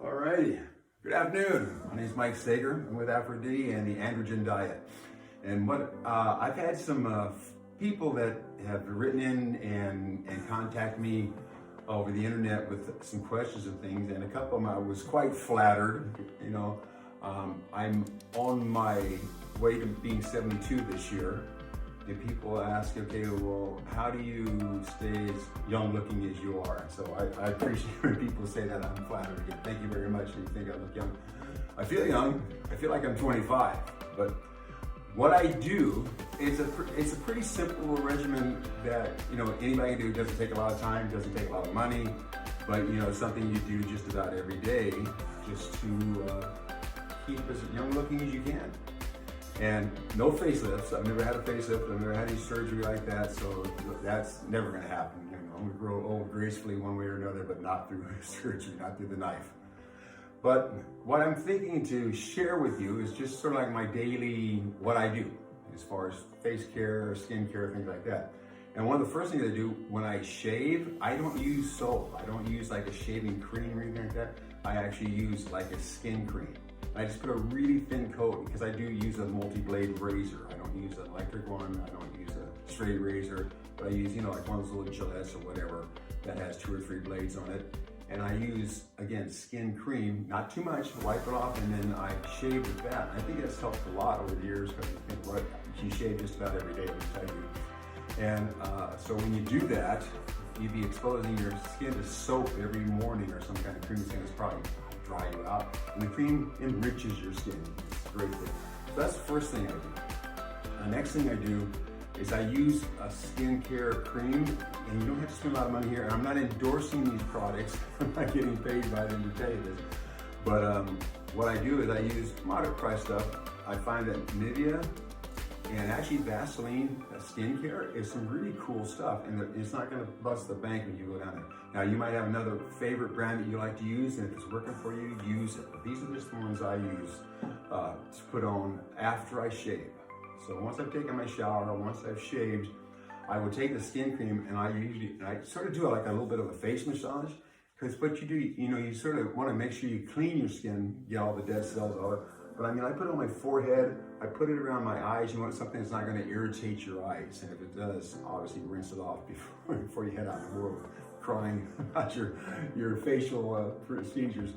Alrighty, good afternoon. My name is Mike Sager. I'm with Aphro-D and the androgen diet. And I've had some people that have written in and contact me over the internet with some questions and things, and a couple of them I was quite flattered. I'm on my way to being 72 this year, and people ask, okay, well, how do you stay as young looking as you are? So I appreciate when people say that. I'm flattered. Again, thank you very much. You think I look young? I feel young. I feel like I'm 25. But what I do is it's a pretty simple regimen that anybody can do. It doesn't take a lot of time, doesn't take a lot of money, but it's something you do just about every day, just to keep as young looking as you can. And no facelifts. I've never had a facelift. I've never had any surgery like that, so that's never going to happen. I'm going to grow old gracefully one way or another, but not through surgery, not through the knife. But what I'm thinking to share with you is just sort of like my daily, what I do as far as face care, skin care, things like that. And one of the first things I do when I shave, I don't use soap. I don't use like a shaving cream or anything like that. I actually use like a skin cream. I just put a really thin coat because I do use a multi-blade razor. I don't use an electric one. I don't use a straight razor, but I use, like one of those little Gillettes or whatever that has 2 or 3 blades on it. And I use, again, skin cream, not too much, wipe it off, and then I shave with that. I think that's helped a lot over the years because I think you shave just about every day, I tell you. And so when you do that, you'd be exposing your skin to soap every morning or some kind of cream that's going to probably dry you out. And the cream enriches your skin. It's a great thing. So that's the first thing I do. The next thing I do is I use a skincare cream, and you don't have to spend a lot of money here. I'm not endorsing these products. I'm not getting paid by them to tell you this. But what I do is I use moderate price stuff. I find that Nivea and actually Vaseline skincare is some really cool stuff, and it's not going to bust the bank when you go down there. Now, you might have another favorite brand that you like to use, and if it's working for you, use it. But these are just the ones I use to put on after I shave. So once I've taken my shower, once I've shaved, I will take the skin cream, and I sort of do like a little bit of a face massage, because what you do, you sort of want to make sure you clean your skin, get all the dead cells out of it. But I put it on my forehead, I put it around my eyes. You want something that's not going to irritate your eyes. And if it does, obviously rinse it off before you head out in the world crying about your facial procedures.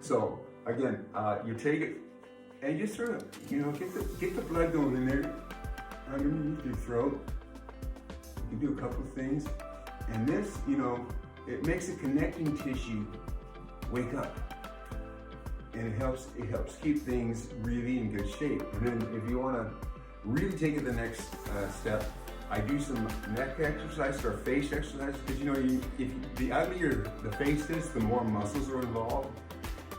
So again, you take it and you just sort of, get the blood going in there underneath your throat. You can do a couple of things. And this, it makes the connecting tissue wake up. And it helps keep things really in good shape. And then if you want to really take it the next step, I do some neck exercise or face exercise, because the uglier the face is, the more muscles are involved.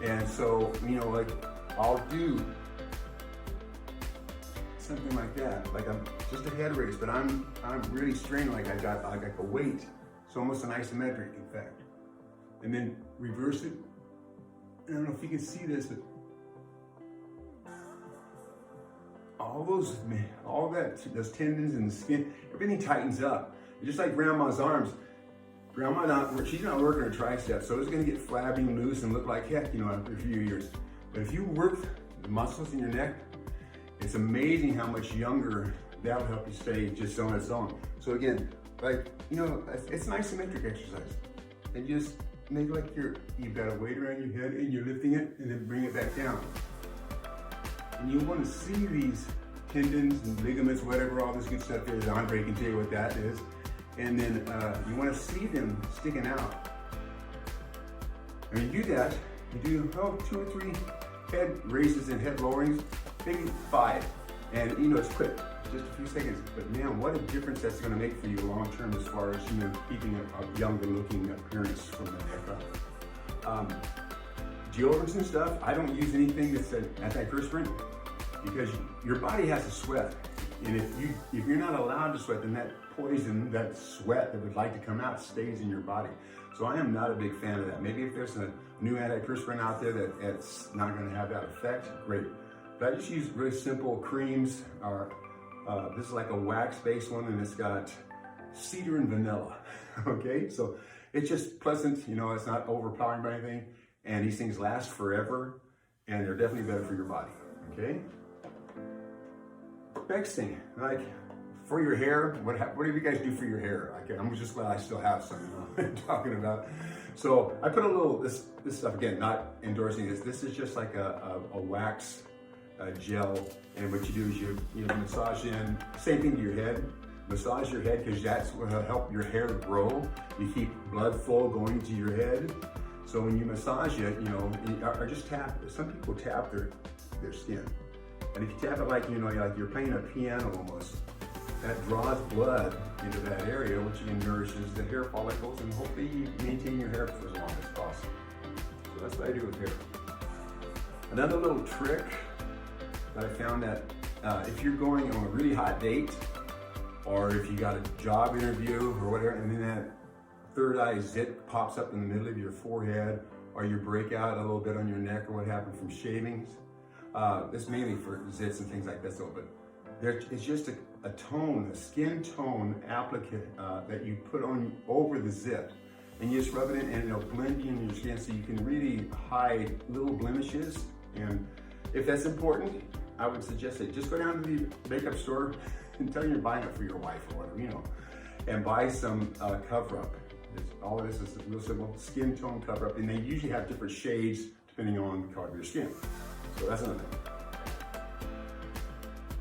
And so like I'll do something like that, like I'm just a head raise, but I'm really straining, like I got a weight. It's almost an isometric effect. And then reverse it. I don't know if you can see this, but those tendons in the skin, everything tightens up. It's just like grandma's arms. She's not working her triceps, so it's going to get flabby and loose and look like heck, after a few years. But if you work the muscles in your neck, it's amazing how much younger that'll help you stay just on its own. So again, it's an isometric exercise. And just make like you've got a weight around your head and you're lifting it, and then bring it back down. And you want to see these tendons and ligaments, whatever all this good stuff is. Andre can tell you what that is. And then you want to see them sticking out. And you do that, you do 2 or 3 head raises and head lowerings, maybe 5. And it's quick, just a few seconds. But man, what a difference that's going to make for you long term as far as keeping a younger looking appearance from the neck up. Deodorants and stuff, I don't use anything that's an antiperspirant, because your body has to sweat. And if you're not allowed to sweat, then that poison, that sweat that would like to come out, stays in your body. So I am not a big fan of that. Maybe if there's a new antiperspirant out there that's not going to have that effect, great. But I just use really simple creams. This is like a wax-based one, and it's got cedar and vanilla. Okay, so it's just pleasant. It's not overpowering by anything. And these things last forever, and they're definitely better for your body, okay? Next thing, like for your hair, what do you guys do for your hair? I'm just glad I still have some, you know, I'm talking about. So I put a little, this stuff, again, not endorsing this. This is just like a wax gel. And what you do is you massage in, same thing to your head. Massage your head because that's what will help your hair grow. You keep blood flow going to your head. So when you massage it, you know, or just tap, some people tap their skin. And if you tap it like, you know, like you're playing a piano almost, that draws blood into that area, which again nourishes the hair follicles, and hopefully you maintain your hair for as long as possible. So that's what I do with hair. Another little trick that I found that if you're going on a really hot date, or if you got a job interview or whatever, and then that third eye zit pops up in the middle of your forehead, or you break out a little bit on your neck, or what happened from shavings. It's mainly for zits and things like that, so, but it's just a tone, a skin tone applicant that you put on over the zit, and you just rub it in, and it'll blend in your skin so you can really hide little blemishes. And if that's important, I would suggest that just go down to the makeup store and tell you're buying it for your wife or whatever, you know, and buy some cover-up. All of this is a real simple skin tone cover-up, and they usually have different shades depending on the color of your skin. So that's another thing.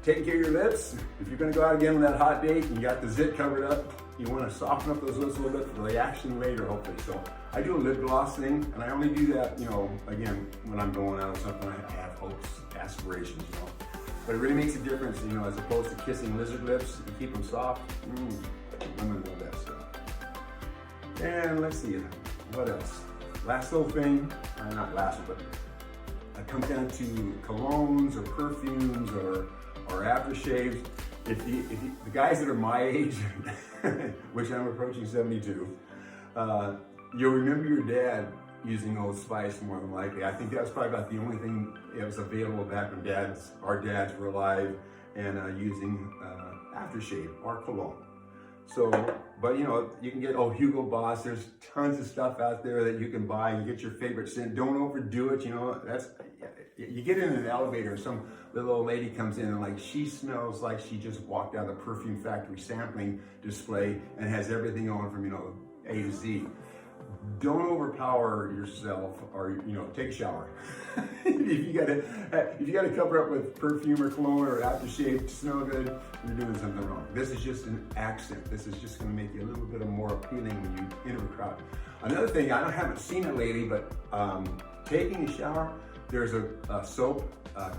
Taking care of your lips. If you're gonna go out again on that hot date and you got the zit covered up, you wanna soften up those lips a little bit for the action later, hopefully. So I do a lip gloss thing, and I only do that, you know, again, when I'm going out or something, I have hopes, aspirations, you know. But it really makes a difference, you know, as opposed to kissing lizard lips, you keep them soft. Women love that stuff. And let's see, what else? Last little thing, not last one, but it comes down to colognes or perfumes or aftershaves. If the guys that are my age, which I'm approaching 72, you'll remember your dad using Old Spice more than likely. I think that was probably about the only thing that was available back when our dads were alive, and using aftershave or cologne. So, but you know, you can get, Hugo Boss, there's tons of stuff out there that you can buy and get your favorite scent. Don't overdo it, you know, you get in an elevator and some little old lady comes in and like, she smells like she just walked out of the perfume factory sampling display and has everything on from, you know, A to Z. Don't overpower yourself, or, you know, take a shower. if you gotta cover up with perfume or cologne or aftershave to smell good, you're doing something wrong. This is just an accent. This is just gonna make you a little bit more appealing when you enter a crowd. Another thing, I haven't seen it lately, but taking a shower, there's a soap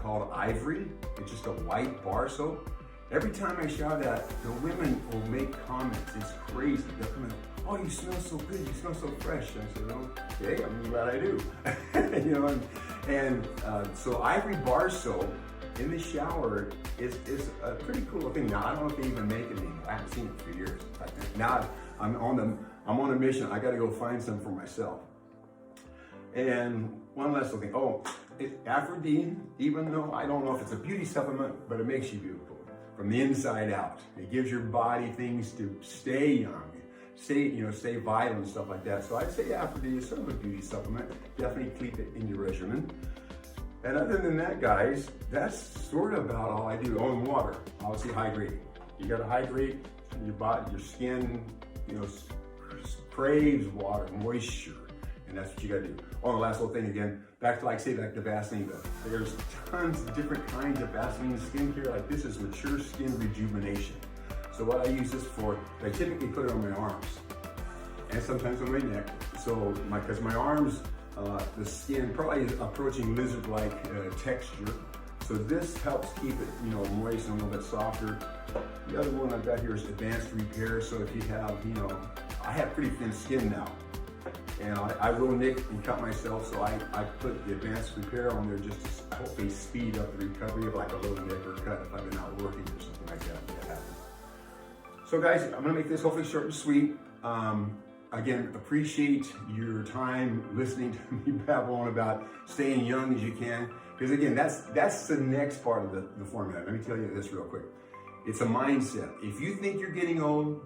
called Ivory. It's just a white bar soap. Every time I shower that, the women will make comments. It's crazy. They'll come in, oh, you smell so good, you smell so fresh. I said, okay, I'm glad I do. You know, and so Ivory bar soap in the shower is a pretty cool thing. Now, I don't know if they even make it anymore. I haven't seen it for years. Now I'm on a mission. I gotta go find some for myself. And one last little thing. Aphro-D, even though I don't know if it's a beauty supplement, but it makes you beautiful from the inside out. It gives your body things to stay young, stay vital and stuff like that. So I'd say Aphro-D is sort of a beauty supplement. Definitely keep it in your regimen. And other than that, guys, that's sort of about all I do. Oh, and water, obviously hydrating. You gotta hydrate your body, your skin, you know, craves water, moisture. And that's what you gotta do. Oh, and the last little thing again, back to the Vaseline. There's tons of different kinds of Vaseline skincare. Like this is mature skin rejuvenation. So what I use this for, I typically put it on my arms and sometimes on my neck. So because my arms, the skin probably is approaching lizard-like texture. So this helps keep it, you know, moist and a little bit softer. The other one I've got here is advanced repair. So if you have, you know, I have pretty thin skin now. And I will nick and cut myself, so I put the advanced repair on there just to hopefully speed up the recovery of like a little nick or cut if I've been out working or something like that. So guys, I'm gonna make this hopefully short and sweet. Again, appreciate your time listening to me babble on about staying young as you can. Because again, that's the next part of the formula. Let me tell you this real quick. It's a mindset. If you think you're getting old,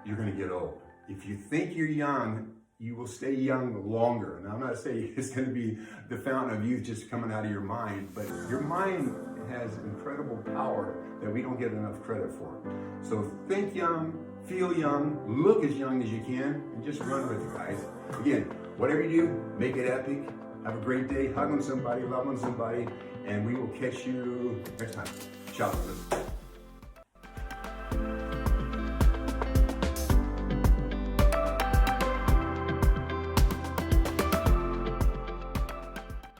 you're gonna get old. If you think you're young, you will stay young longer. Now, I'm not saying it's going to be the fountain of youth just coming out of your mind, but your mind has incredible power that we don't get enough credit for. So think young, feel young, look as young as you can, and just run with it, guys. Again, whatever you do, make it epic. Have a great day. Hug on somebody, love on somebody, and we will catch you next time. Ciao.